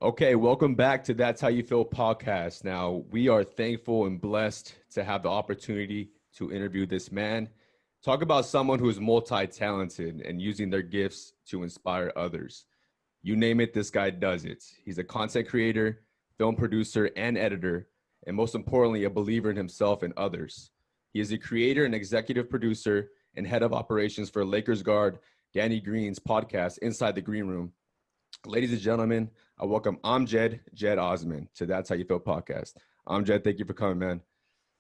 Okay, welcome back to That's How You Feel podcast. Now, we are thankful and blessed to have the opportunity to interview this man. Talk about someone who is multi-talented and using their gifts to inspire others. You name it, this guy does it. He's a content creator, film producer, and editor, and most importantly, a believer in himself and others. He is a creator and executive producer and head of operations for Lakers guard Danny Green's podcast, Inside the Greenroom. Ladies and gentlemen, I welcome Amjed, Jed Osman to That's How You Feel podcast. Amjed, thank you for coming, man.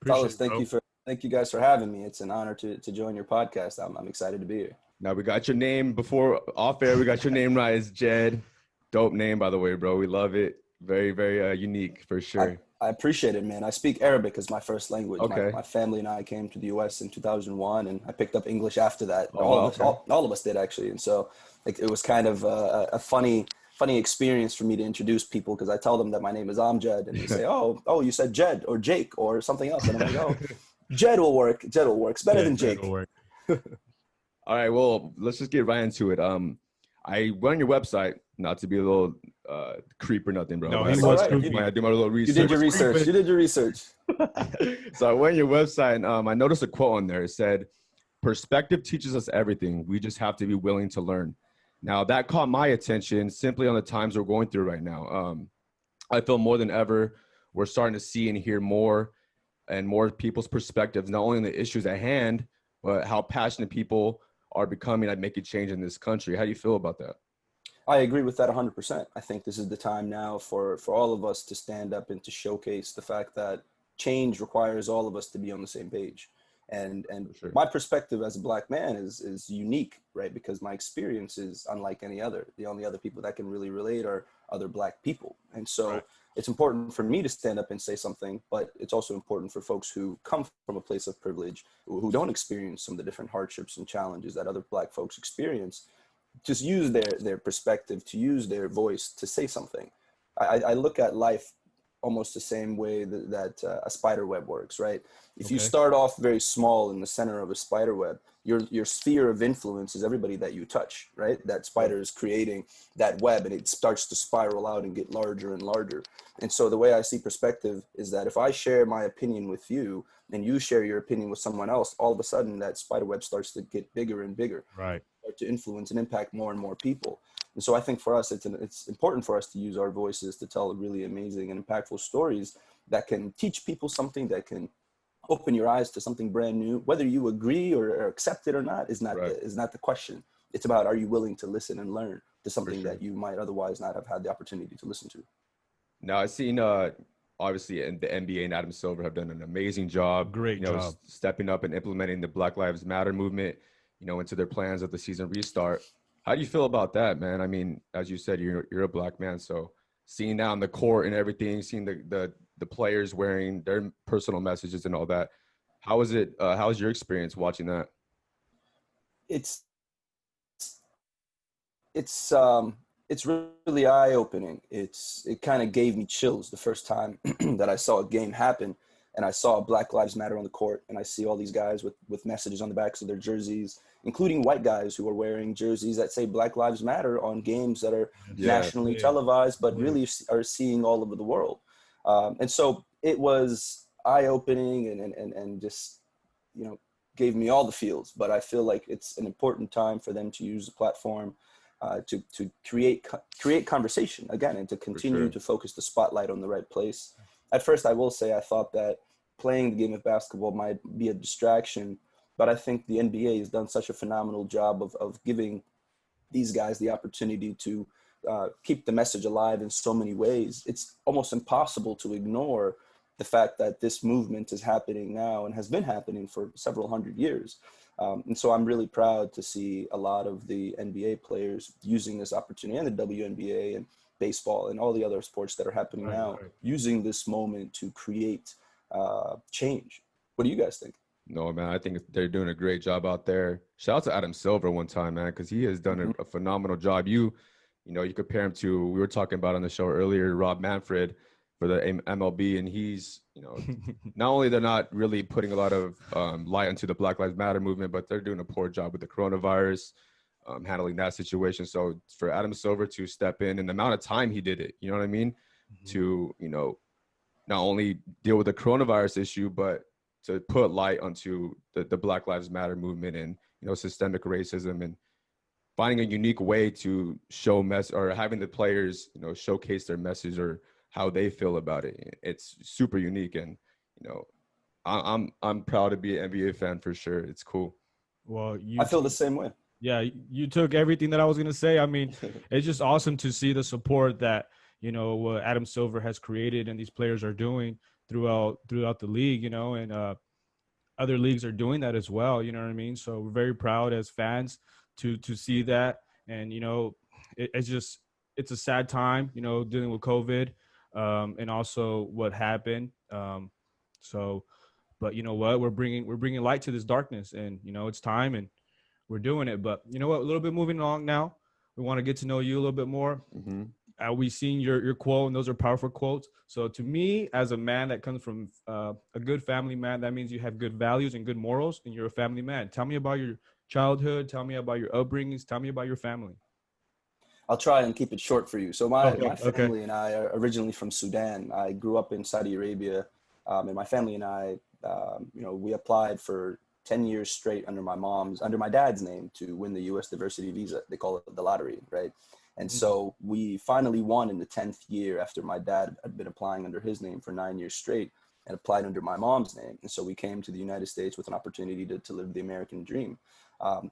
Fellas, thank you guys for having me. It's an honor to join your podcast. I'm excited to be here. Now we got your name before off air. We got your name right. It's Jed. Dope name, by the way, bro. We love it. Very, very unique for sure. I appreciate it, man. I speak Arabic as my first language. Okay. My family and I came to the U.S. in 2001, and I picked up English after that. Oh, all of us did, actually. And so it was kind of a funny experience for me to introduce people, because I tell them that my name is Amjed, and they say, oh, you said Jed or Jake or something else. And I'm like, oh, Jed will work. Jed will work. It's better than Jake. All right, well, let's just get right into it. I went on your website, not to be a little creep or nothing, bro. No, I he was creepy. do my little research. You did your research. So I went on your website and I noticed a quote on there. It said, "Perspective teaches us everything. We just have to be willing to learn." Now that caught my attention simply on the times we're going through right now. I feel more than ever, we're starting to see and hear more and more people's perspectives, not only on the issues at hand, but how passionate people are becoming at making change in this country. How do you feel about that? I agree with that 100%. I think this is the time now for all of us to stand up and to showcase the fact that change requires all of us to be on the same page. And Sure. My perspective as a Black man is unique, right? Because my experience is unlike any other. The only other people that can really relate are other Black people. And so It's important for me to stand up and say something, but it's also important for folks who come from a place of privilege, who don't experience some of the different hardships and challenges that other Black folks experience, just use their perspective, to use their voice to say something. I look at life almost the same way that a spider web works, right? If you start off very small in the center of a spider web, your sphere of influence is everybody that you touch, right? That spider is creating that web, and it starts to spiral out and get larger and larger. And so the way I see perspective is that if I share my opinion with you and you share your opinion with someone else, all of a sudden that spider web starts to get bigger and bigger, Right? start to influence and impact more and more people. And so I think for us, it's important for us to use our voices to tell really amazing and impactful stories that can teach people something, that can open your eyes to something brand new. Whether you agree or accept it or not is not the question. It's about, are you willing to listen and learn to something that you might otherwise not have had the opportunity to listen to. Now I've seen obviously the NBA and Adam Silver have done an amazing job. Great job. Stepping up and implementing the Black Lives Matter movement, into their plans of the season restart. How do you feel about that, man? I mean, as you said, you're a Black man, so seeing that on the court and everything, seeing the players wearing their personal messages and all that, how was it? How was your experience watching that? It's really eye-opening. It kind of gave me chills the first time that I saw a game happen, and I saw Black Lives Matter on the court, and I see all these guys with messages on the backs of their jerseys, including white guys who are wearing jerseys that say Black Lives Matter on games that are nationally televised, but really are seeing all over the world. And so it was eye-opening and just, gave me all the feels. But I feel like it's an important time for them to use the platform to create conversation again, and to continue to focus the spotlight on the right place. At first, I will say I thought that playing the game of basketball might be a distraction, but I think the NBA has done such a phenomenal job of giving these guys the opportunity to keep the message alive in so many ways. It's almost impossible to ignore the fact that this movement is happening now and has been happening for several hundred years. And so I'm really proud to see a lot of the NBA players using this opportunity, and the WNBA and baseball and all the other sports that are happening now, using this moment to create change. What do you guys think? No, man, I think they're doing a great job out there. Shout out to Adam Silver one time, man, because he has done a phenomenal job. You compare him to, we were talking about on the show earlier, Rob Manfred for the MLB, and he's, not only they're not really putting a lot of light into the Black Lives Matter movement, but they're doing a poor job with the coronavirus. handling that situation. So for Adam Silver to step in and the amount of time he did it, you know what I mean? To, you know, not only deal with the coronavirus issue, but to put light onto the Black Lives Matter movement and, you know, systemic racism, and finding a unique way to show or having the players, you know, showcase their message or how they feel about it. It's super unique. And, you know, I'm proud to be an NBA fan for sure. It's cool. Well, I feel the same way. yeah, you took everything that I was gonna say. I mean, it's just awesome to see the support that, you know, Adam Silver has created and these players are doing throughout the league. You know, and other leagues are doing that as well. You know what I mean? So we're very proud as fans to see that. And you know, it's a sad time. You know, dealing with COVID, and also what happened. So, but you know what? We're bringing light to this darkness, and you know, it's time, and we're doing it. But you know what? A little bit moving along now. We want to get to know you a little bit more. We've seen your quote, and those are powerful quotes. So to me, as a man that comes from a good family man, that means you have good values and good morals, and you're a family man. Tell me about your childhood. Tell me about your upbringings. Tell me about your family. I'll try and keep it short for you. So my Okay. family and I are originally from Sudan. I grew up in Saudi Arabia, and my family and I, you know, we applied for 10 years straight under my dad's name to win the U.S. diversity visa. They call it the lottery, right? And so we finally won in the 10th year after my dad had been applying under his name for 9 years straight and applied under my mom's name. And so we came to the United States with an opportunity to live the American dream.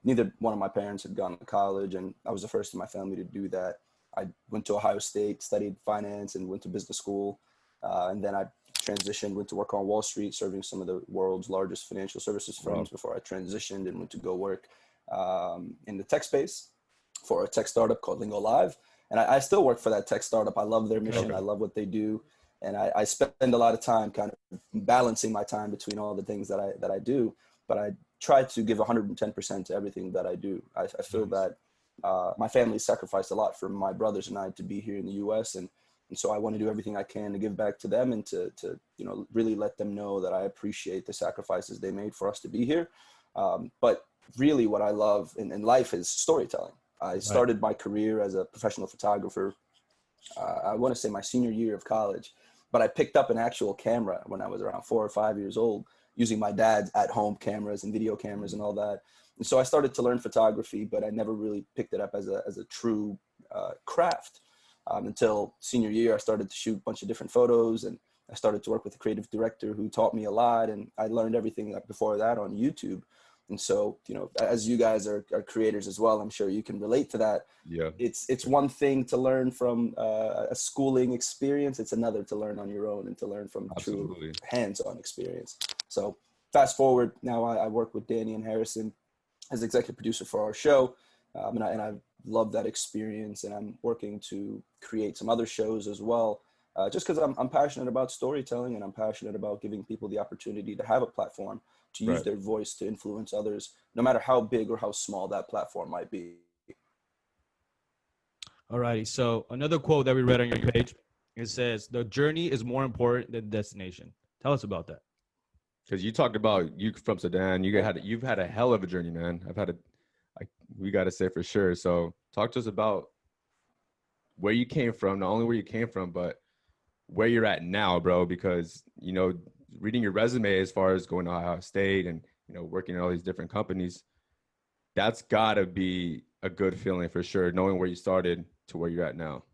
Neither one of my parents had gone to college, and I was the first in my family to do that. I went to Ohio State, studied finance, and went to business school. And then I transitioned, went to work on Wall Street, serving some of the world's largest financial services firms before I transitioned and went to go work in the tech space for a tech startup called Lingo Live. And I still work for that tech startup. I love their mission. I love what they do. And I spend a lot of time kind of balancing my time between all the things that I do. But I try to give 110% to everything that I do. I feel that my family sacrificed a lot for my brothers and I to be here in the U.S. And so I want to do everything I can to give back to them and to you know, really let them know that I appreciate the sacrifices they made for us to be here. But really what I love in life is storytelling. I started my career as a professional photographer, I want to say my senior year of college, but I picked up an actual camera when I was around 4 or 5 years old, using my dad's at-home cameras and video cameras and all that. And so I started to learn photography, but I never really picked it up as a true craft until senior year. I started to shoot a bunch of different photos, and I started to work with a creative director who taught me a lot, and I learned everything before that on YouTube. And so, you know, as you guys are creators as well, I'm sure you can relate to that. Yeah. It's one thing to learn from a schooling experience. It's another to learn on your own and to learn from true hands-on experience. So fast forward, now I work with Danny and Harrison as executive producer for our show. And I love that experience, and I'm working to create some other shows as well. Just because I'm passionate about storytelling, and I'm passionate about giving people the opportunity to have a platform to use their voice to influence others, no matter how big or how small that platform might be. All righty. So another quote that we read on your page, it says, "The journey is more important than destination." Tell us about that. Because you talked about you from Sudan, you've had a hell of a journey, man. We got to say for sure. So talk to us about where you came from, not only where you came from, but where you're at now, bro. Because, you know, reading your resume as far as going to Ohio State and, you know, working in all these different companies, that's got to be a good feeling for sure, knowing where you started to where you're at now.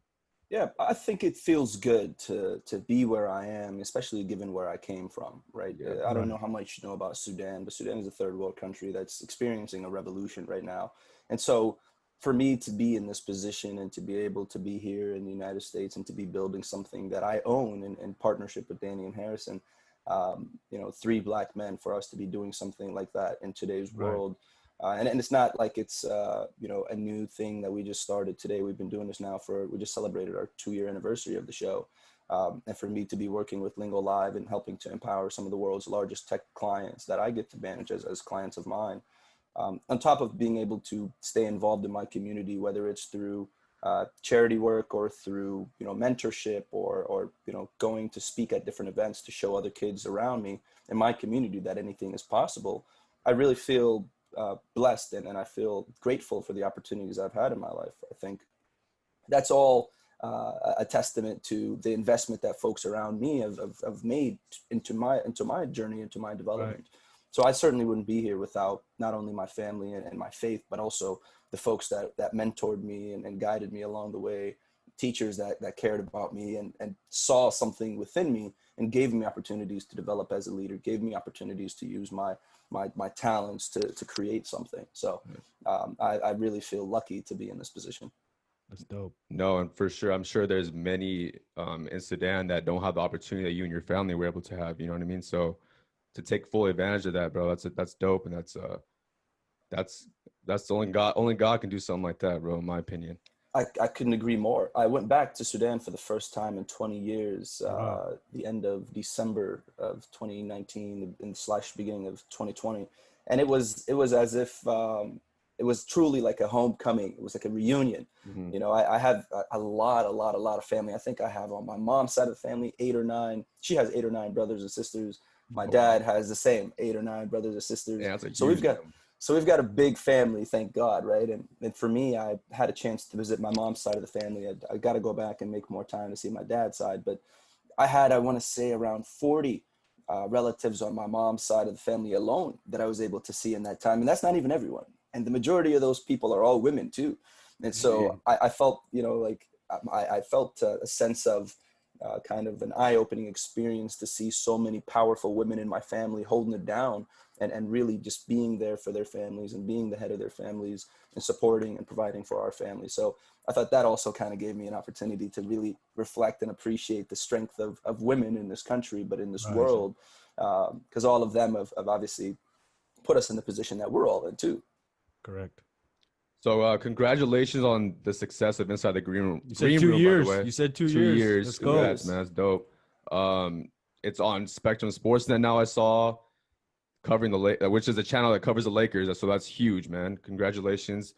Yeah, I think it feels good to be where I am, especially given where I came from, right? I don't know how much you know about Sudan, but Sudan is a third world country that's experiencing a revolution right now. And so for me to be in this position and to be able to be here in the United States and to be building something that I own in partnership with Danny and Harrison, you know, 3 Black men, for us to be doing something like that in today's world. And it's not like it's, you know, a new thing that we just started today. We've been doing this now we just celebrated our 2-year anniversary of the show. And for me to be working with Lingo Live and helping to empower some of the world's largest tech clients that I get to manage as clients of mine, on top of being able to stay involved in my community, whether it's through charity work or through, you know, mentorship or, you know, going to speak at different events to show other kids around me in my community that anything is possible. I really feel blessed, and I feel grateful for the opportunities I've had in my life. I think that's all a testament to the investment that folks around me have made into my journey, into my development. Right. So I certainly wouldn't be here without not only my family and my faith, but also the folks that mentored me and guided me along the way, teachers that cared about me and saw something within me and gave me opportunities to develop as a leader, gave me opportunities to use my talents to create something. So I really feel lucky to be in this position. That's dope. No, and for sure, I'm sure there's many in Sudan that don't have the opportunity that you and your family were able to have. You know what I mean? So to take full advantage of that, bro, that's dope, and that's only God can do something like that, bro. In my opinion. I couldn't agree more. I went back to Sudan for the first time in 20 years, the end of December of 2019 and / beginning of 2020. And it was as if it was truly like a homecoming. It was like a reunion. Mm-hmm. You know, I have a lot of family. I think I have on my mom's side of the family, 8 or 9. She has 8 or 9 brothers and sisters. My dad has the same 8 or 9 brothers and sisters. Yeah, that's a huge So we've got a big family, thank God, right? And for me, I had a chance to visit my mom's side of the family. I got to go back and make more time to see my dad's side. But I want to say, around 40 relatives on my mom's side of the family alone that I was able to see in that time. And that's not even everyone. And the majority of those people are all women too. And so I felt, you know, like I felt a sense of kind of an eye-opening experience to see so many powerful women in my family holding it down and really just being there for their families and being the head of their families and supporting and providing for our family. So I thought that also kind of gave me an opportunity to really reflect and appreciate the strength of women in this country, but in this world, because all of them have obviously put us in the position that we're all in too. Correct. So congratulations on the success of Inside the Green Room. You said 2 years. You said 2 years. Let's go. Congrats, man. That's dope. It's on Spectrum Sportsnet now, I saw, covering which is a channel that covers the Lakers. So that's huge, man. Congratulations.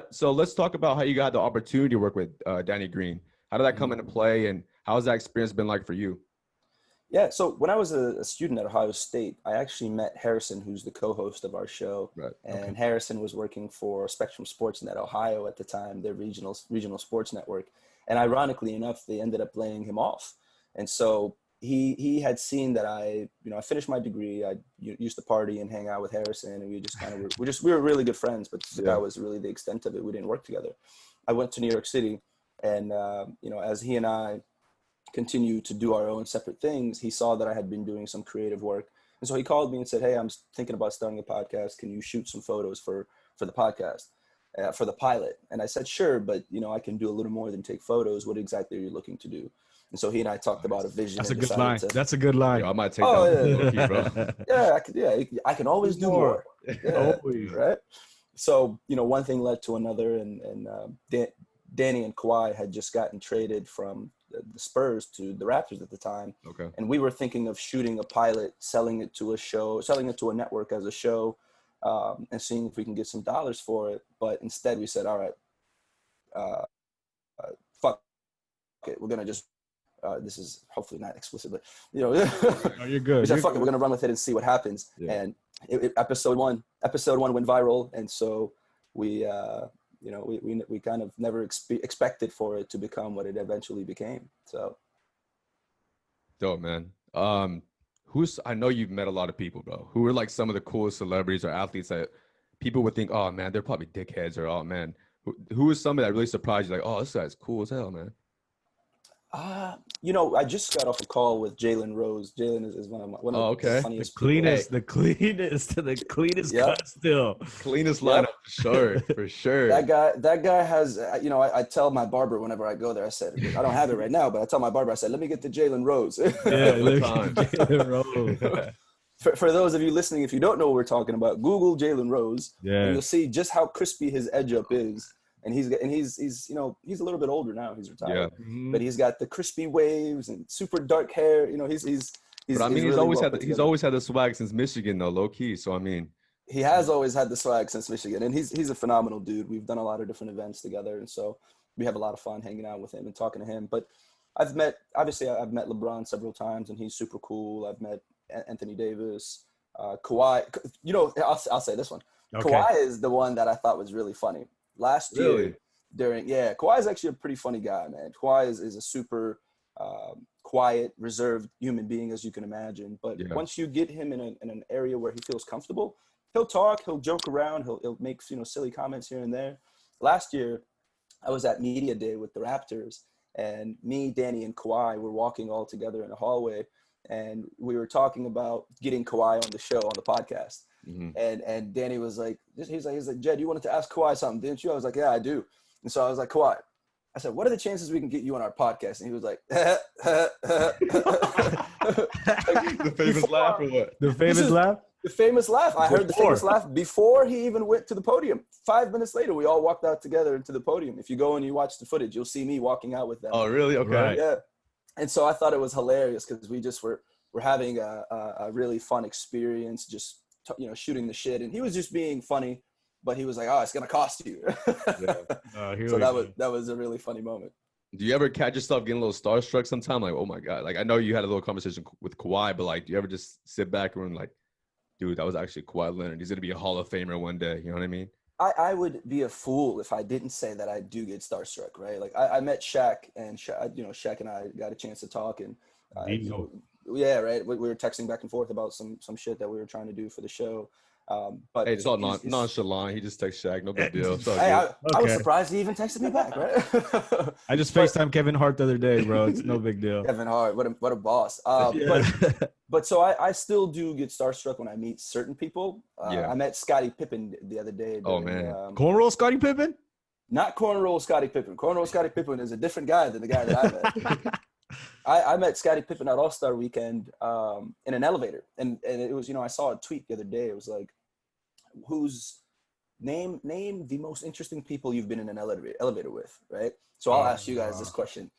So let's talk about how you got the opportunity to work with Danny Green. How did that come into play, and how has that experience been like for you? Yeah, so when I was a student at Ohio State, I actually met Harrison, who's the co-host of our show. Right. And Harrison was working for Spectrum Sportsnet Ohio at the time, their regional sports network. And ironically enough, they ended up laying him off. And so he had seen that I finished my degree. I used to party and hang out with Harrison, and we just kind of we were really good friends, but that was really the extent of it. We didn't work together. I went to New York City, and as he and I continue to do our own separate things, he saw that I had been doing some creative work. And so he called me and said, "Hey, I'm thinking about starting a podcast. Can you shoot some photos for the podcast, for the pilot?" And I said, "Sure, but I can do a little more than take photos. What exactly are you looking to do?" And so he and I talked about a vision. That's a good line. That's a good line. I might take that. Yeah. Bro. I can always do more. Yeah, always. Right. So, one thing led to another, and Danny and Kawhi had just gotten traded from the Spurs to the Raptors at the time. Okay. And we were thinking of shooting a pilot, selling it to a network as a show, and seeing if we can get some dollars for it. But instead we said, all right, fuck it. We're going to just, this is hopefully not explicit, but no, you're good. We said, fuck it, we're going to run with it and see what happens. Yeah. And episode one went viral. And so we kind of never expected for it to become what it eventually became. So dope, man. I know you've met a lot of people, bro, who are like some of the coolest celebrities or athletes that people would think, oh man, they're probably dickheads, or oh man, who is somebody that really surprised you, like, oh, this guy's cool as hell, man? I just got off a call with Jalen Rose. Jalen is one of the funniest the cleanest cut still. Cleanest lineup for sure. That guy has, I tell my barber whenever I go there, I said, I don't have it right now, but I tell my barber, I said, let me get the Jalen Rose. Jalen Rose. For those of you listening, if you don't know what we're talking about, Google Jalen Rose, and you'll see just how crispy his edge up is. And he's a little bit older now. He's retired, but he's got the crispy waves and super dark hair. He's always had the swag since Michigan, though, low key. So I mean, he has always had the swag since Michigan, and he's a phenomenal dude. We've done a lot of different events together, and so we have a lot of fun hanging out with him and talking to him. But I've met LeBron several times, and he's super cool. I've met Anthony Davis. Kawhi, I'll say this one. Okay. Kawhi is the one that I thought was really funny. Last year, Kawhi is actually a pretty funny guy, man. Kawhi is a super quiet, reserved human being, as you can imagine. But once you get him in an area where he feels comfortable, he'll talk, he'll joke around, he'll make silly comments here and there. Last year, I was at Media Day with the Raptors, and me, Danny, and Kawhi were walking all together in a hallway, and we were talking about getting Kawhi on the show, on the podcast. Mm-hmm. And Danny was like, he's like, Jed, you wanted to ask Kawhi something, didn't you? I was like, yeah, I do. And so I was like, Kawhi, I said, what are the chances we can get you on our podcast? And he was like, the famous laugh or what? The famous laugh? The famous laugh. I heard the famous laugh before he even went to the podium. 5 minutes later, we all walked out together to the podium. If you go and you watch the footage, you'll see me walking out with them. Oh, really? Okay. Right. Yeah. And so I thought it was hilarious because we just were having a really fun experience, just shooting the shit. And he was just being funny, but he was like, "Oh, it's gonna cost you." So that was a really funny moment. Do you ever catch yourself getting a little starstruck sometime? Like, oh my God. Like, I know you had a little conversation with Kawhi, but like, do you ever just sit back and like, dude, that was actually Kawhi Leonard. He's going to be a Hall of Famer one day. You know what I mean? I would be a fool if I didn't say that I do get starstruck, right? Like I met Shaq, and Shaq and I got a chance to talk, and yeah, right. We were texting back and forth about some shit that we were trying to do for the show. But hey, it's all nonchalant. He just texts Shaq, no big deal. I was surprised he even texted me back, right? I just FaceTimed Kevin Hart the other day, bro. It's no big deal. Kevin Hart, what a boss. But so I still do get starstruck when I meet certain people. I met Scottie Pippen the other day. Oh man, cornroll Scottie Pippen? Not cornroll Scottie Pippen. Cornroll Scottie Pippen is a different guy than the guy that I met. I met Scottie Pippen at All-Star Weekend in an elevator, and it was I saw a tweet the other day. It was like, who's name the most interesting people you've been in an elevator with, right? So I'll ask you guys this question.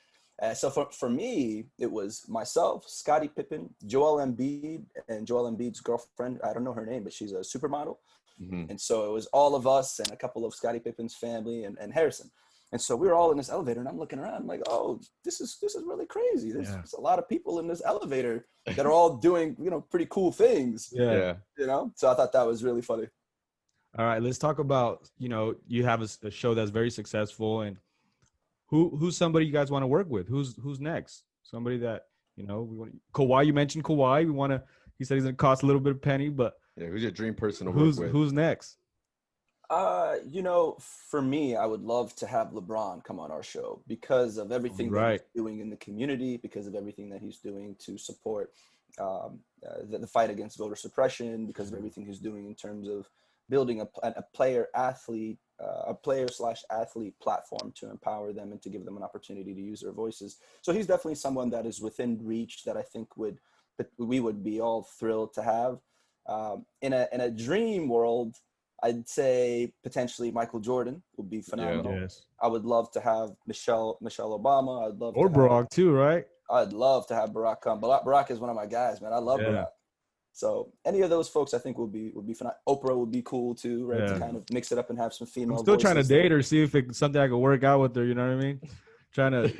So for me, it was myself, Scottie Pippen, Joel Embiid, and Joel Embiid's girlfriend. I don't know her name, but she's a supermodel. Mm-hmm. And so it was all of us and a couple of Scottie Pippen's family and Harrison. And so we were all in this elevator, and I'm looking around, I'm like, oh, this is really crazy. There's a lot of people in this elevator that are all doing, pretty cool things. Yeah. So I thought that was really funny. All right, let's talk about, you have a show that's very successful, and who's somebody you guys want to work with? Who's next? Somebody that, we want. Kawhi, you mentioned Kawhi. He said he's going to cost a little bit of penny, but yeah, who's your dream person to work with? Who's next? For me, I would love to have LeBron come on our show because of everything that he's doing in the community, because of everything that he's doing to support the fight against voter suppression, because of everything he's doing in terms of building a player/athlete platform to empower them and to give them an opportunity to use their voices. So he's definitely someone that is within reach that I think we would be all thrilled to have. In a dream world, I'd say potentially Michael Jordan would be phenomenal. Yeah, yes. I would love to have Michelle Obama. I'd love Barack too, right? I'd love to have Barack come. Barack is one of my guys, man. I love Barack. So any of those folks, I think would be phenomenal. Oprah would be cool too, right? To kind of mix it up and have some female. I'm still trying to date her, see if it's something I could work out with her. You know what I mean?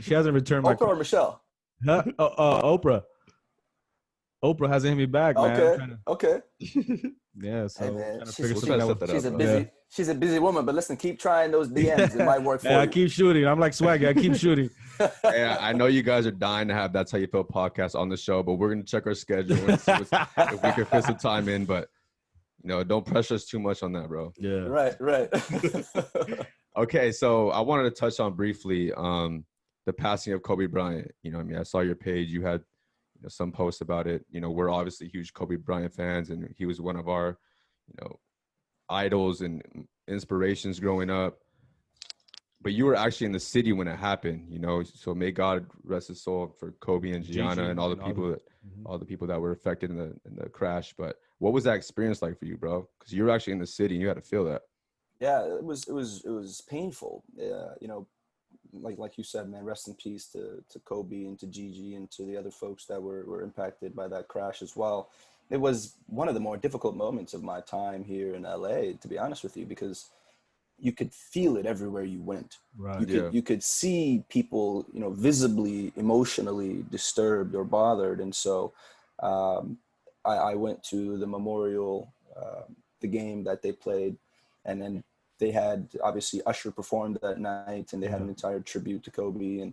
She hasn't returned my. Oprah or Michelle? Huh? Oprah. Oprah hasn't hit me back, man. Okay. Yeah, so hey, man, she's a busy woman, but listen, keep trying those DMs. It might work for you. I keep shooting. I'm like Swaggy. I keep shooting. Yeah, I know you guys are dying to have That's How You Feel podcast on the show, but we're gonna check our schedule and see if we can fit some time in. But don't pressure us too much on that, bro. Yeah. Right. Okay, so I wanted to touch on briefly the passing of Kobe Bryant. I saw your page. You had some posts about it. We're obviously huge Kobe Bryant fans, and he was one of our, idols and inspirations growing up. But you were actually in the city when it happened, so may God rest his soul for Kobe and Gianna and all the people that were affected in the crash. But what was that experience like for you, bro? Because you were actually in the city and you had to feel that. Yeah, it was painful. Like you said, man, rest in peace to Kobe and to Gigi and to the other folks that were impacted by that crash as well. It was one of the more difficult moments of my time here in LA, to be honest with you, because you could feel it everywhere you went. Right. You could see people, visibly, emotionally disturbed or bothered. And so I I went to the memorial, the game that they played, and then they had obviously Usher performed that night, and they had an entire tribute to Kobe, and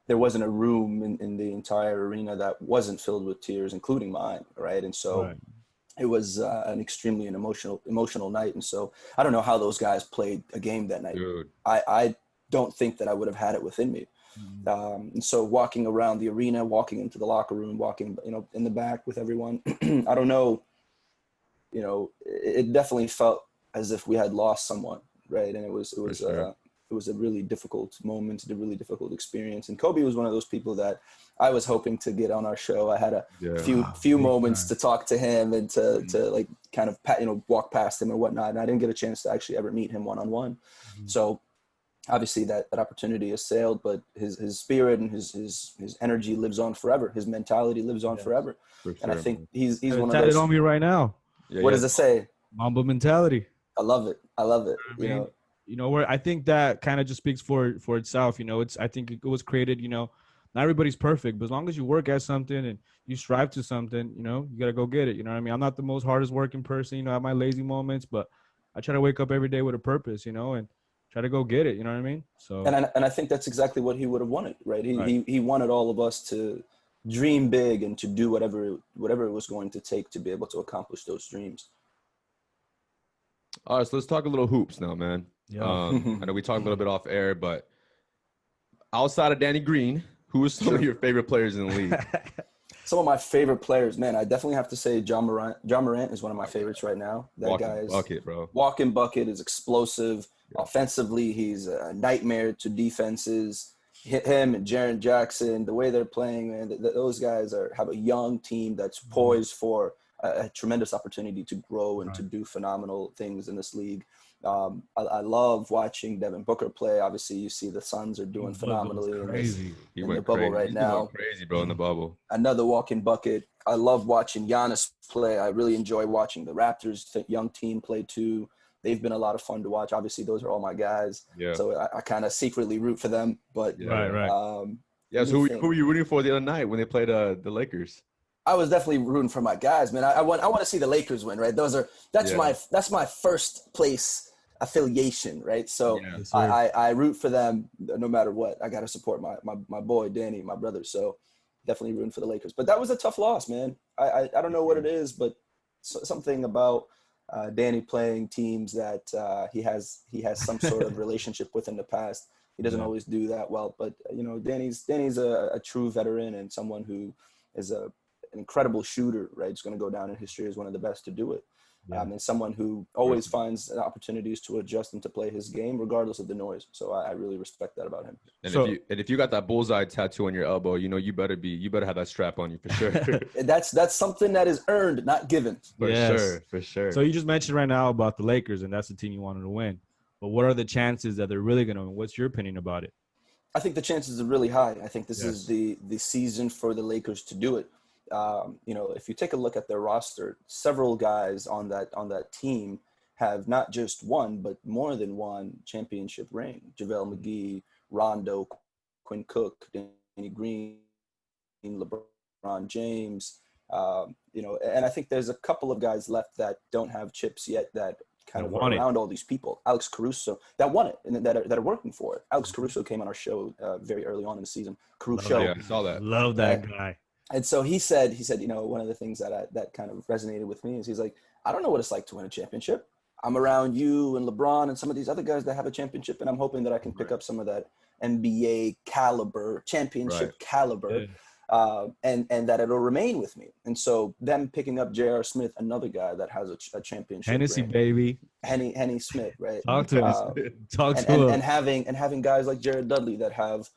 there wasn't a room in the entire arena that wasn't filled with tears, including mine, right? And so it was an extremely emotional night. And so I don't know how those guys played a game that night. Dude. I don't think that I would have had it within me. And so walking around the arena, walking into the locker room, walking, in the back with everyone, I don't know, it definitely felt as if we had lost someone, right? And it was a really difficult moment, a really difficult experience. And Kobe was one of those people that I was hoping to get on our show. I had a few moments to talk to him and to like kind of walk past him or whatnot. And I didn't get a chance to actually ever meet him one-on-one. So obviously that opportunity has sailed, but his spirit and his energy lives on forever. His mentality lives on forever. And I think he's one of those. Tatted on me right now. What does it say? Mamba mentality. I love it. Where I think that kind of just speaks for itself. I think it was created, not everybody's perfect, but as long as you work at something and you strive to something, you got to go get it. You know what I mean? I'm not the most hardest working person, I have my lazy moments, but I try to wake up every day with a purpose, and try to go get it. You know what I mean? So, and I think that's exactly what he would have wanted, right? He wanted all of us to dream big and to do whatever it was going to take to be able to accomplish those dreams. All right, so let's talk a little hoops now, man. Yeah. I know we talked a little bit off air, but outside of Danny Green, who are some of your favorite players in the league? Some of my favorite players, man, I definitely have to say John Morant. John Morant is one of my favorites right now. That guy's bucket, bro. Walking bucket, is explosive. Yeah. Offensively, he's a nightmare to defenses. Him and Jaren Jackson, the way they're playing, man, those guys have a young team that's poised for a tremendous opportunity to grow and to do phenomenal things in this league. I love watching Devin Booker play. Obviously, you see the Suns are doing phenomenally in the bubble right now. Crazy, bro, in the bubble. Another walking bucket. I love watching Giannis play. I really enjoy watching the Raptors young team play too. They've been a lot of fun to watch. Obviously, those are all my guys. Yeah. So I kind of secretly root for them. But right. So who were you rooting for the other night when they played the Lakers? I was definitely rooting for my guys, man. I want to see the Lakers win, right? That's my first place affiliation, right? So I root for them no matter what. I got to support my boy Danny, my brother. So definitely rooting for the Lakers. But that was a tough loss, man. I don't know what it is, but something about Danny playing teams that he has some sort of relationship with in the past. He doesn't always do that well, but Danny's a true veteran and someone who is an incredible shooter, right? He's going to go down in history as one of the best to do it. And someone who always finds opportunities to adjust and to play his game regardless of the noise. So I really respect that about him. And if you got that bullseye tattoo on your elbow, you better have that strap on you for sure. That's something that is earned, not given. For sure. So you just mentioned right now about the Lakers, and that's the team you wanted to win. But what are the chances that they're really going to win? What's your opinion about it? I think the chances are really high. I think this is the season for the Lakers to do it. If you take a look at their roster, several guys on that team have not just one, but more than one championship ring. JaVale McGee, Rondo, Quinn Cook, Danny Green, LeBron James, and I think there's a couple of guys left that don't have chips yet that kind of around all these people. Alex Caruso, that won it and that are working for it. Alex Caruso came on our show very early on in the season. Caruso. Yeah, I saw that. Love that guy. And so he said, one of the things that kind of resonated with me is he's like, I don't know what it's like to win a championship. I'm around you and LeBron and some of these other guys that have a championship, and I'm hoping that I can pick up some of that NBA caliber, championship caliber, and that it'll remain with me. And so them picking up J.R. Smith, another guy that has a championship. Hennessy, ring. baby. Henny Smith, right? Talk to him. And having guys like Jared Dudley that have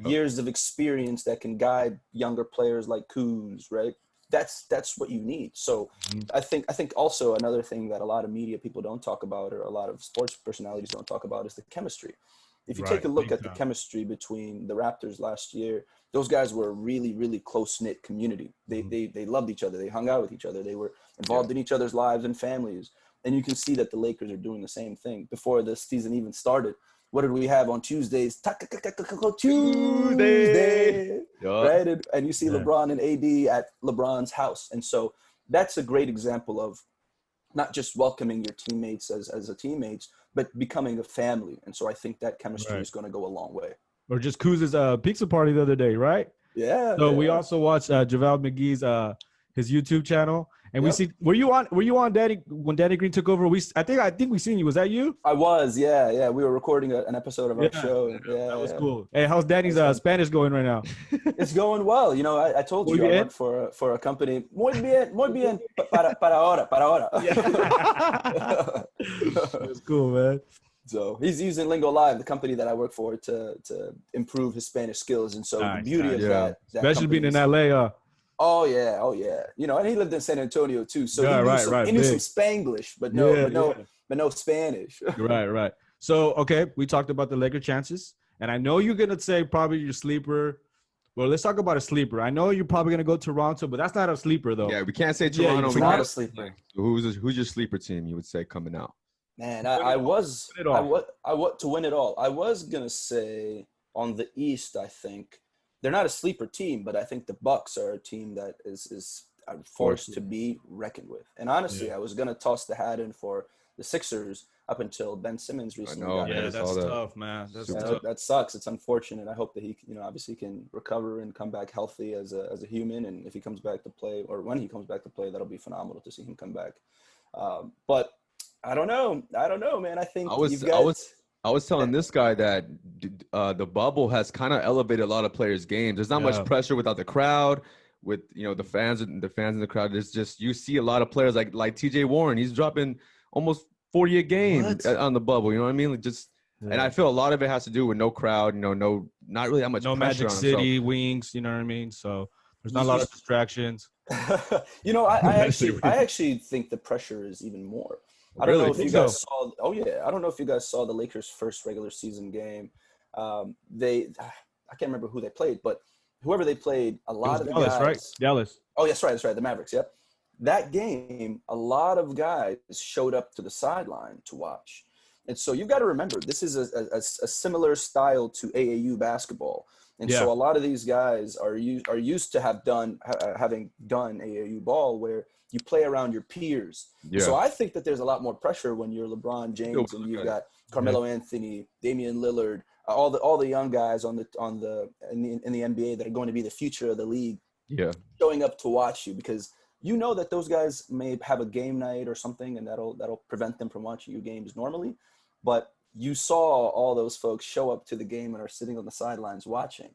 years of experience that can guide younger players like Kuz, right? That's what you need. So I think also another thing that a lot of media people don't talk about, or a lot of sports personalities don't talk about, is the chemistry. If you take a look at the chemistry between the Raptors last year, those guys were a really, really close-knit community. They loved each other. They hung out with each other. They were involved in each other's lives and families. And you can see that the Lakers are doing the same thing. Before the season even started, what did we have on Tuesdays? Tuesday, right? And you see LeBron and AD at LeBron's house. And so that's a great example of not just welcoming your teammates as a teammates, but becoming a family. And so I think that chemistry is going to go a long way. Or just Kuz's pizza party the other day, right? Yeah. So we also watched JaVale McGee's his YouTube channel, and we see. Were you on Danny when Danny Green took over? I think we seen you. Was that you? I was. Yeah. We were recording an episode of our show. Yeah, that was cool. Hey, how's Danny's Spanish going right now? It's going well. You know, I told you I work for a company. Muy bien. Para ahora. Yeah. That's cool, man. So he's using Lingo Live, the company that I work for, to improve his Spanish skills. And so the beauty of that especially being in LA. Oh yeah. You know, and he lived in San Antonio too. So he knew some Spanglish, but no Spanish. Right. So okay, we talked about the Laker chances, and I know you're gonna say probably your sleeper. Well, let's talk about a sleeper. I know you're probably gonna go Toronto, but that's not a sleeper though. Yeah, we can't say Toronto. It's not a sleeper. Who's your sleeper team? You would say coming out. Man, I want to win it all. I was gonna say on the East, I think they're not a sleeper team, but I think the Bucks are a team that is forced to be reckoned with. And honestly, I was gonna toss the hat in for the Sixers up until Ben Simmons recently. That's tough, man. That sucks. It's unfortunate. I hope that he, obviously can recover and come back healthy as a human. And if he comes back to play, or when he comes back to play, that'll be phenomenal to see him come back. But I don't know, man. I think I was telling this guy that the bubble has kind of elevated a lot of players' games. There's not much pressure without the crowd, with the fans in the crowd. There's just, you see a lot of players like TJ Warren. He's dropping almost 40 a game on the bubble. You know what I mean? Like and I feel a lot of it has to do with no crowd. Not really that much. No pressure Magic on City wings. You know what I mean? So there's not a lot of distractions. I actually think the pressure is even more. I don't know if you guys saw. Oh yeah, I don't know if you guys saw the Lakers' first regular season game. I can't remember who they played, but whoever they played, a lot of the guys. Right? Dallas. Oh, that's right. The Mavericks. Yep. That game, a lot of guys showed up to the sideline to watch, and so you've got to remember this is a similar style to AAU basketball, and so a lot of these guys are used to having done AAU ball where you play around your peers. Yeah. So I think that there's a lot more pressure when you're LeBron James and you've got Carmelo Anthony, Damian Lillard, all the young guys in the NBA that are going to be the future of the league. Yeah. Showing up to watch you, because you know that those guys may have a game night or something, and that'll prevent them from watching you games normally. But you saw all those folks show up to the game and are sitting on the sidelines watching.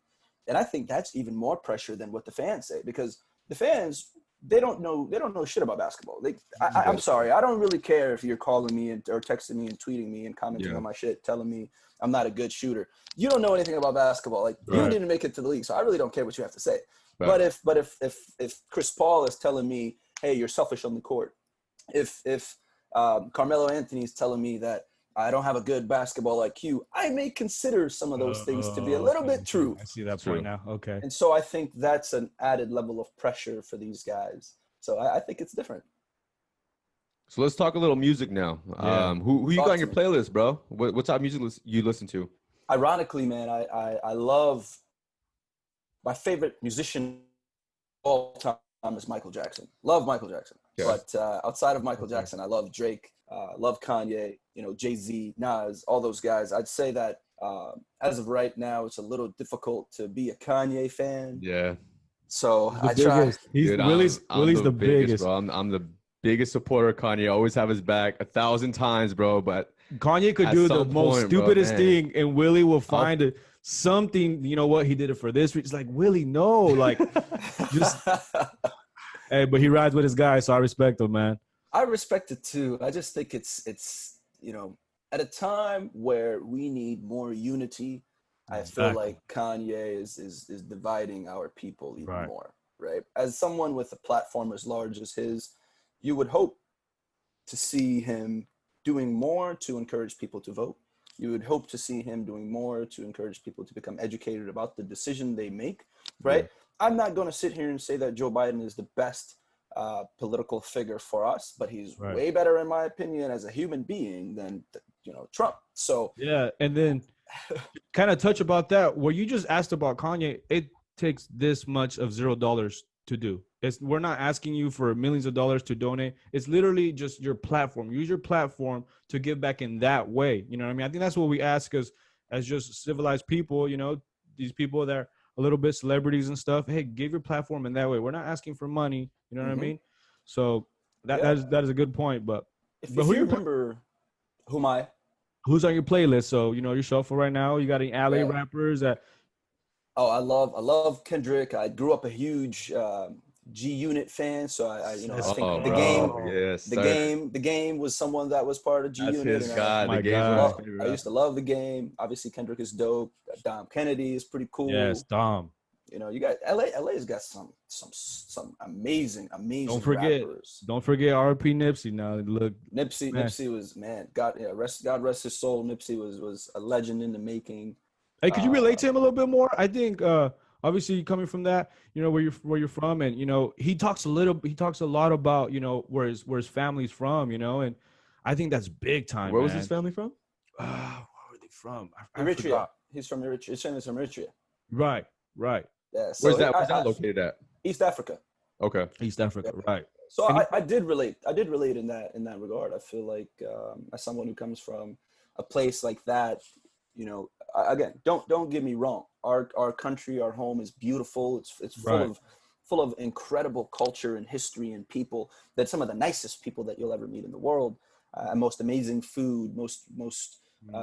And I think that's even more pressure than what the fans say, because the fans, they don't know shit about basketball. I'm sorry. I don't really care if you're calling me or texting me and tweeting me and commenting on my shit, telling me I'm not a good shooter. You don't know anything about basketball. You didn't make it to the league, so I really don't care what you have to say. Right. But if Chris Paul is telling me, hey, you're selfish on the court, if Carmelo Anthony is telling me that I don't have a good basketball IQ, I may consider some of those things to be a little bit true. I see that point now. Okay. And so I think that's an added level of pressure for these guys. So I think it's different. So let's talk a little music now. Yeah. Who you got on your playlist, bro? What type of music you listen to? Ironically, man, I love, my favorite musician of all time is Michael Jackson. Love Michael Jackson. Okay. But outside of Michael Jackson, I love Drake. Love Kanye, Jay-Z, Nas, all those guys. I'd say that as of right now, it's a little difficult to be a Kanye fan. Yeah. So I try. Willie's the biggest, bro. I'm the biggest supporter of Kanye. Always have his back 1,000 times, bro. But Kanye could do the most stupidest thing, and Willie will find something. You know what? He did it for this. It's like, Willie, no, just. Hey, but he rides with his guy, so I respect him, man. I respect it too. I just think it's at a time where we need more unity, I feel like Kanye is dividing our people even more, right? As someone with a platform as large as his, you would hope to see him doing more to encourage people to vote. You would hope to see him doing more to encourage people to become educated about the decision they make, right? Yeah. I'm not going to sit here and say that Joe Biden is the best political figure for us, but he's way better, in my opinion, as a human being than Trump. So and then kind of touch about that where you just asked about Kanye. It takes this much of $0 to do. We're not asking you for millions of dollars to donate. It's literally just your platform. Use your platform to give back in that way. You know what I mean? I think that's what we ask as just civilized people, you know, these people that are a little bit celebrities and stuff. Hey, give your platform in that way. We're not asking for money. You know what I mean? So that is a good point. But If who you you remember, who's on your playlist? So, you know, your shuffle right now, you got any LA rappers that. Oh, I love Kendrick. I grew up a huge G Unit fan, so I think the game was someone that was part of G That's Unit. his And guy. The game's one of his favorite I used to love the game. Obviously, Kendrick is dope. Dom Kennedy is pretty cool. Yes, Dom. You know, you got LA's got some amazing Don't forget rappers. Don't forget RP Nipsey. Now look, Nipsey was, man. God rest his soul. Nipsey was a legend in the making. Hey, could you relate to him a little bit more? I think obviously coming from that, you know, where you're from, and you know, he talks a lot about, you know, where his family's from, you know, and I think that's big time. Where was his family from? Where were they from? I Eritrea. forgot. He's from Eritrea. His family's from Eritrea. Right. Yeah. So where's that located at? East Africa. Okay. East Africa. Yeah. Right. So I did relate in that regard. I feel like as someone who comes from a place like that, you know, again, don't get me wrong. Our country, our home is beautiful. It's full of incredible culture and history and people. That some of the nicest people that you'll ever meet in the world. Most amazing food, most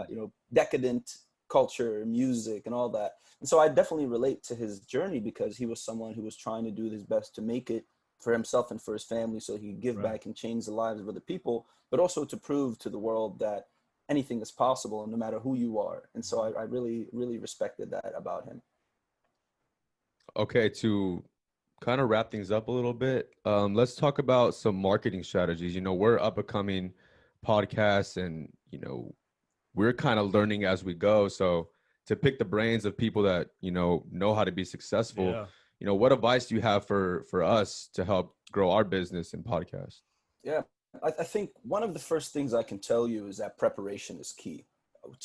you know, decadent culture, music, and all that. And so I definitely relate to his journey because he was someone who was trying to do his best to make it for himself and for his family, so he could give back and change the lives of other people, but also to prove to the world that anything is possible, no matter who you are. And so I really, really respected that about him. Okay, to kind of wrap things up a little bit, let's talk about some marketing strategies. You know, we're up and coming podcasts, and you know, we're kind of learning as we go. So to pick the brains of people that, you know how to be successful, you know, what advice do you have for us to help grow our business and podcast? Yeah, I think one of the first things I can tell you is that preparation is key.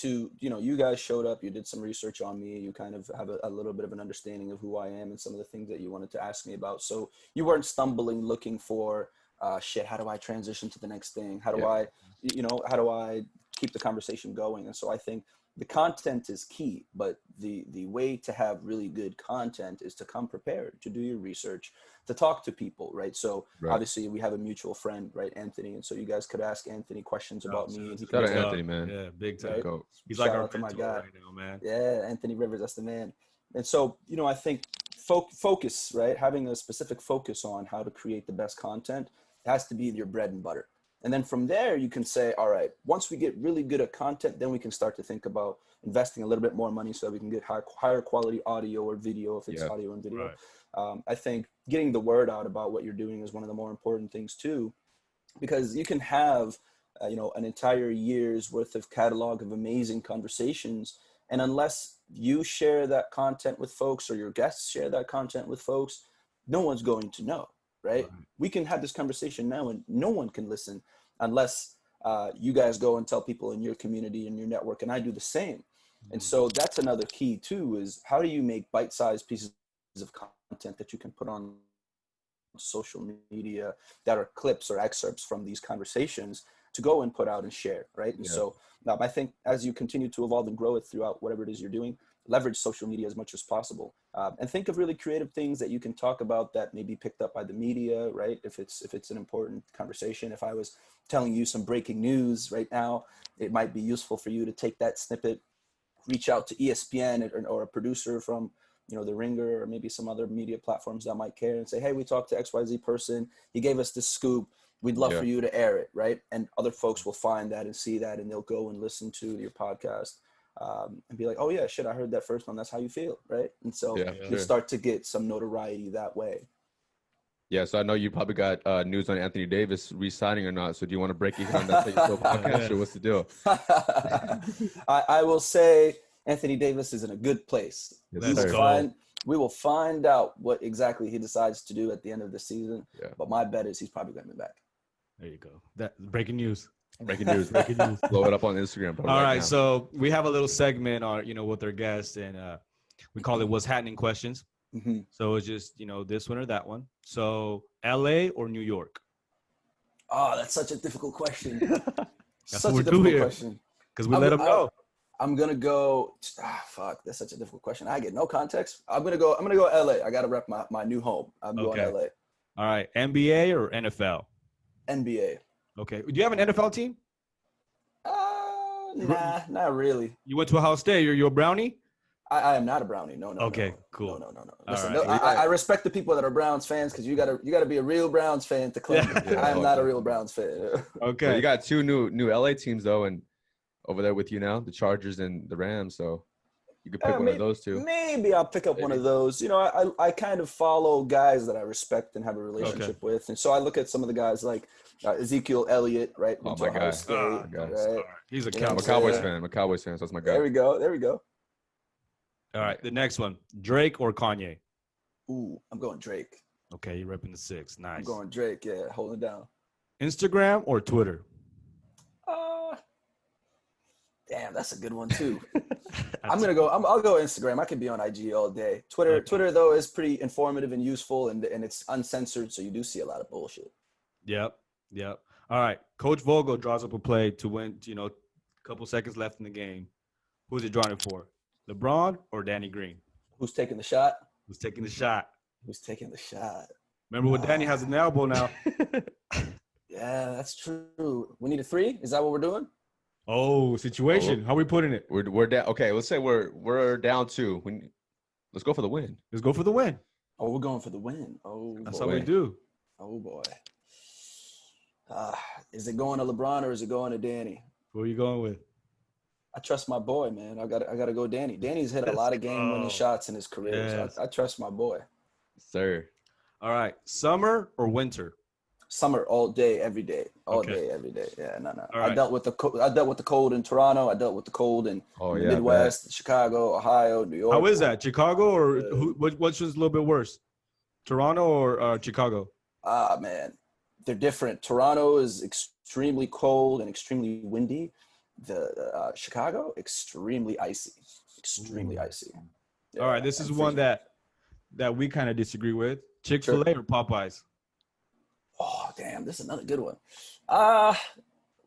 You know, you guys showed up, you did some research on me, you kind of have a little bit of an understanding of who I am and some of the things that you wanted to ask me about. So you weren't stumbling looking for, how do I transition to the next thing? How do I keep the conversation going? And so I think the content is key, but the way to have really good content is to come prepared, to do your research, to talk to people, right? So obviously we have a mutual friend, right, Anthony, and so you guys could ask Anthony questions about me. And he shout out Anthony, man. Yeah, big time. Right? He's like our my guy right now, man. Yeah, Anthony Rivers, that's the man. And so, you know, I think focus, right? Having a specific focus on how to create the best content has to be your bread and butter. And then from there, you can say, all right, once we get really good at content, then we can start to think about investing a little bit more money so that we can get higher quality audio or video if it's audio and video. Right. I think getting the word out about what you're doing is one of the more important things too, because you can have, an entire year's worth of catalog of amazing conversations. And unless you share that content with folks or your guests share that content with folks, no one's going to know. Right? We can have this conversation now and no one can listen unless you guys go and tell people in your community and your network, and I do the same. And so that's another key too, is how do you make bite-sized pieces of content that you can put on social media that are clips or excerpts from these conversations to go and put out and share, right? And so I think as you continue to evolve and grow it throughout whatever it is you're doing, leverage social media as much as possible, and think of really creative things that you can talk about that may be picked up by the media, right? If it's an important conversation. If I was telling you some breaking news right now, it might be useful for you to take that snippet, reach out to ESPN or a producer from, the Ringer or maybe some other media platforms that might care and say, hey, we talked to XYZ person. He gave us this scoop. We'd love for you to air it, right? And other folks will find that and see that, and they'll go and listen to your podcast. And be like, oh yeah, shit, I heard that first one. That's how you feel, right? And so you start to get some notoriety that way. Yeah, so I know you probably got news on Anthony Davis re-signing or not. So do you want to break it down? That's how you podcast, or what's the deal? I will say Anthony Davis is in a good place. We will find out what exactly he decides to do at the end of the season. Yeah. But my bet is he's probably going to be back. There you go. That breaking news. Breaking news. Blow it up on Instagram. All right. So we have a little segment with our guests, and we call it What's Happening Questions. Mm-hmm. So it's just, this one or that one. So LA or New York? Oh, that's such a difficult question. That's Such what a we're doing difficult here. question. Because we let them know. I'm gonna go. Fuck, that's such a difficult question. I get no context. I'm gonna go LA. I gotta rep my new home. I'm going LA. All right. NBA or NFL? NBA. Okay. Do you have an NFL team? Nah, not really. You went to Ohio State. You're a Brownie? I am not a Brownie. No. Okay, cool. No. Listen, All right. I respect the people that are Browns fans because you gotta be a real Browns fan to claim it. Yeah, I am not a real Browns fan. Okay. Well, you got two new LA teams though, and over there with you now, the Chargers and the Rams. So you could pick one of those two. Maybe I'll pick up one of those. I kind of follow guys that I respect and have a relationship with, and so I look at some of the guys like Ezekiel Elliott, right? Oh, my guy. State, Right? He's a I'm a Cowboys fan. I'm a Cowboys fan, so that's my guy. There we go. All right. The next one, Drake or Kanye? Ooh, I'm going Drake. Okay, you're repping the 6. Nice. I'm going Drake. Yeah, holding it down. Instagram or Twitter? Damn, that's a good one too. I'll go Instagram. I could be on IG all day. Twitter though is pretty informative and useful, and it's uncensored, so you do see a lot of bullshit. Yep. All right. Coach Vogel draws up a play to win, a couple seconds left in the game. Who's he drawing it for? LeBron or Danny Green? Who's taking the shot? Who's taking the shot? Remember what Danny has an elbow now. Yeah, that's true. We need a 3? Is that what we're doing? Oh, situation. How are we putting it? We're down. Okay, let's say we're down 2. Let's go for the win. Let's go for the win. Oh, we're going for the win. Oh, that's boy. how we do. Oh boy. Is it going to LeBron or is it going to Danny? Who are you going with? I trust my boy, man. I gotta go Danny. Danny's hit a lot of game-winning shots in his career. Yes. So I trust my boy. Sir. All right. Summer or winter? Summer all day, every day. All day, every day. Yeah, no. I dealt with the cold in Toronto. I dealt with the cold in the Midwest, Chicago, Ohio, New York. How is that? Chicago or which was a little bit worse? Toronto or Chicago? Man, they're different. Toronto is extremely cold and extremely windy. The Chicago, extremely icy. Yeah, all right, this is one that we kind of disagree with. Chick-fil-A or Popeyes? Oh, damn, this is another good one.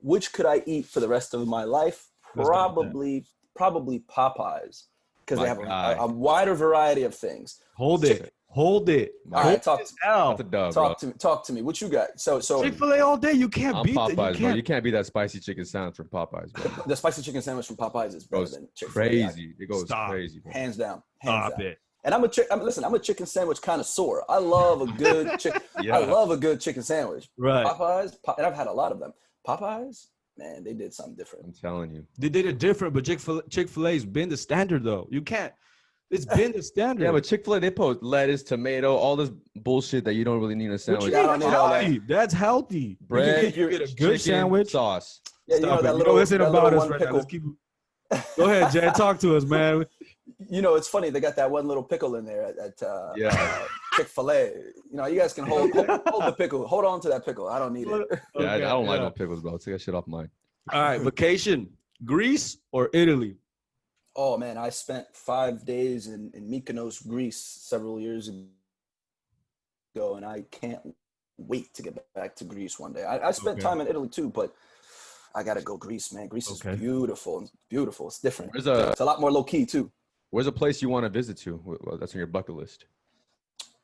Which could I eat for the rest of my life? Probably Popeyes, because they have a wider variety of things. Hold it. All right, talk to me. What you got? So Chick-fil-A all day. You can't beat Popeyes, bro. You can't beat that spicy chicken sandwich from Popeyes, bro. The spicy chicken sandwich from Popeyes is better than Chick-fil-A. Crazy. It goes crazy, bro. Hands down. Stop it. And I'm a chicken sandwich connoisseur. I love a good chicken. I love a good chicken sandwich. Right. Popeyes, and I've had a lot of them. Popeyes, man, they did something different. I'm telling you. They did it different, but Chick-fil-A's been the standard, though. You can't. It's been the standard. Yeah, but Chick-fil-A, they put lettuce, tomato, all this bullshit that you don't really need in a sandwich. That's healthy. Bread, you get a good sandwich. Sauce. Yeah, Stop it. Listen about us right now. Let's keep. Go ahead, Jed. Talk to us, man. It's funny. They got that one little pickle in there at Chick-fil-A. You guys can hold the pickle. Hold on to that pickle. I don't need it. Yeah, I don't like no pickles, bro. Take that shit off mine. All right, vacation. Greece or Italy? Oh, man, I spent 5 days in Mykonos, Greece several years ago, and I can't wait to get back to Greece one day. I spent time in Italy too, but I got to go Greece, man. Greece is beautiful. Beautiful. It's different. It's a lot more low-key too. Where's a place you want to visit to? Well, that's on your bucket list.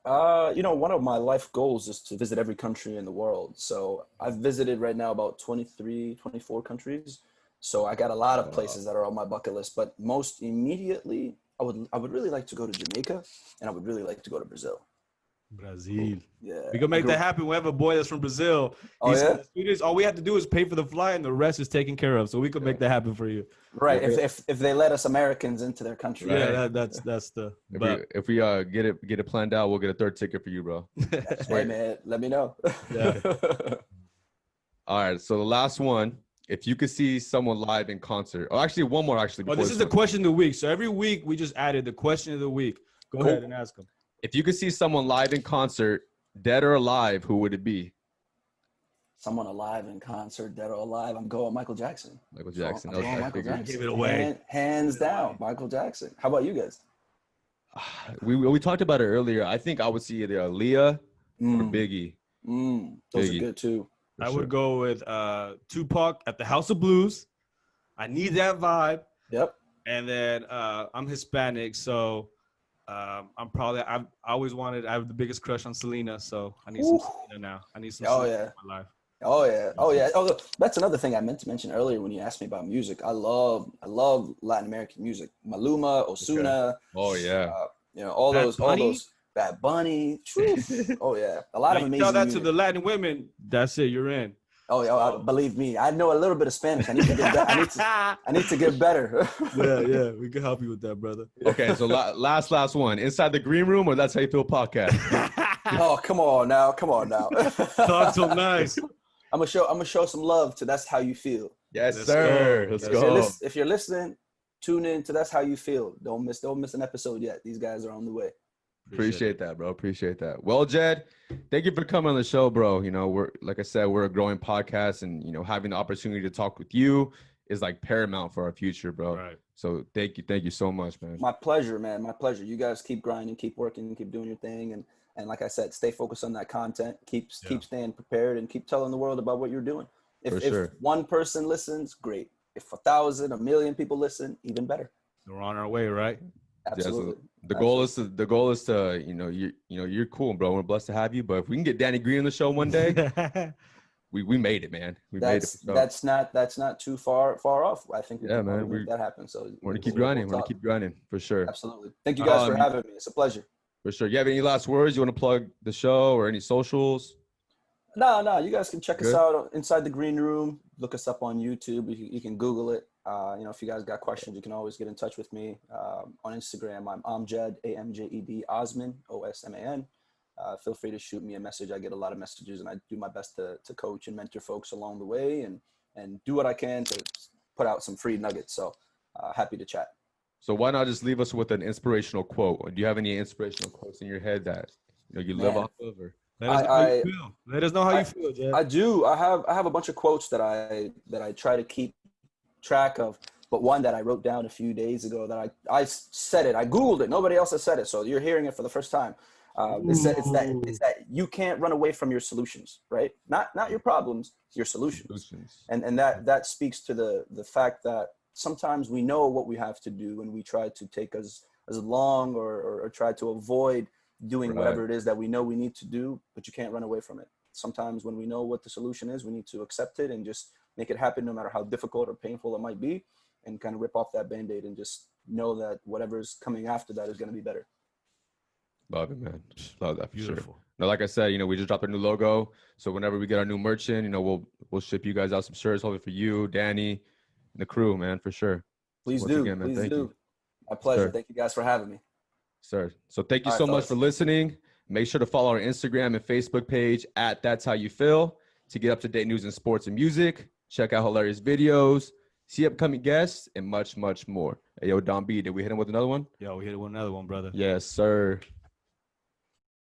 One of my life goals is to visit every country in the world. So I've visited right now about 23, 24 countries. So I got a lot of places that are on my bucket list, but most immediately, I would really like to go to Jamaica, and I would really like to go to Brazil. Brazil. Yeah. We can make that happen. We have a boy that's from Brazil. All we have to do is pay for the flight, and the rest is taken care of. So we could make that happen for you. Right. If they let us Americans into their country. Yeah, that's the. If we get it planned out, we'll get a third ticket for you, bro. Hey man, let me know. Yeah. All right. So the last one. If you could see someone live in concert, actually one more. This is the question of the week. So every week we just added the question of the week. Go ahead and ask them. If you could see someone live in concert, dead or alive, who would it be? Someone alive in concert, dead or alive. I'm going Michael Jackson. Michael Jackson. I'm going Michael Jackson. Give it away. Hands down, Michael Jackson. How about you guys? we talked about it earlier. I think I would see either Aaliyah or Mm, Biggie. those are Biggie, good too. for I sure. would go with Tupac at the House of Blues. I need that vibe. Yep. And then I'm Hispanic, so I have the biggest crush on Selena, so I need some Selena now. I need some Oh Selena yeah. in my life. Oh yeah. Oh yeah. Oh, that's another thing I meant to mention earlier when you asked me about music. I love Latin American music. Maluma, Osuna, Oh yeah. all Bad Bunny? those Bad Bunny. Oh yeah. A lot Now of you amazing tell that music. to the Latin women, that's it, you're in. Oh yeah, believe me, I know a little bit of Spanish. I need to get I need to get better. Yeah, we can help you with that, brother. Okay, so last one. Inside the Green Room, or That's How You Feel podcast? Oh, come on now. Talk so nice. I'm gonna show some love to That's How You Feel. Yes, Let's sir. go. Let's Let's go. If you're listening, tune in to That's How You Feel. Don't miss an episode yet. These guys are on the way. Appreciate that, bro. Appreciate that. Well, Jed, thank you for coming on the show, bro. We're, like I said, we're a growing podcast, and having the opportunity to talk with you is like paramount for our future, bro. Right. So thank you so much, man. My pleasure, man. My pleasure. You guys keep grinding, keep working, keep doing your thing, and like I said, stay focused on that content. Keep staying prepared, and keep telling the world about what you're doing. If one person listens, great. If 1,000, 1,000,000 people listen, even better. We're on our way, right? Absolutely. The goal is to you're cool, bro. We're blessed to have you. But if we can get Danny Green on the show one day, we made it, man. That's not too far off. I think we can make that happen. So we're gonna keep grinding. We're gonna keep grinding for sure. Absolutely. Thank you guys for having me. It's a pleasure. For sure. You have any last words? You want to plug the show or any socials? No. You guys can check us out inside the Green Room. Look us up on YouTube. You can Google it. If you guys got questions, you can always get in touch with me. On Instagram, I'm Amjed, Amjed, Osman, Osman. Feel free to shoot me a message. I get a lot of messages, and I do my best to coach and mentor folks along the way, and do what I can to put out some free nuggets. So happy to chat. So why not just leave us with an inspirational quote? Do you have any inspirational quotes in your head that you live off of? Or Let us know how you feel, Jed. I do. I have a bunch of quotes that I try to keep track of, but one that I wrote down a few days ago that I said it. I Googled it. Nobody else has said it, so you're hearing it for the first time. It's that you can't run away from your solutions, right? Not your problems, your solutions. And that speaks to the fact that sometimes we know what we have to do, and we try to take as long or try to avoid doing whatever it is that we know we need to do, but you can't run away from it. Sometimes when we know what the solution is, we need to accept it and just make it happen, no matter how difficult or painful it might be, and kind of rip off that Band-Aid and just know that whatever's coming after that is going to be better. Love it, man. Love that for Beautiful. sure. Now, like I said, we just dropped our new logo. So whenever we get our new merch in, we'll ship you guys out some shirts, hopefully for you, Danny, and the crew, man, for sure. Please so do. Again, man, Please thank do. you. My pleasure. Sir. Thank you guys for having me. Sir. So thank you so much for listening. Make sure to follow our Instagram and Facebook page at That's How You Feel to get up-to-date news in sports and music. Check out hilarious videos, see upcoming guests, and much, much more. Hey, yo, Don B, did we hit him with another one? Yo, we hit it with another one, brother. Yes, sir.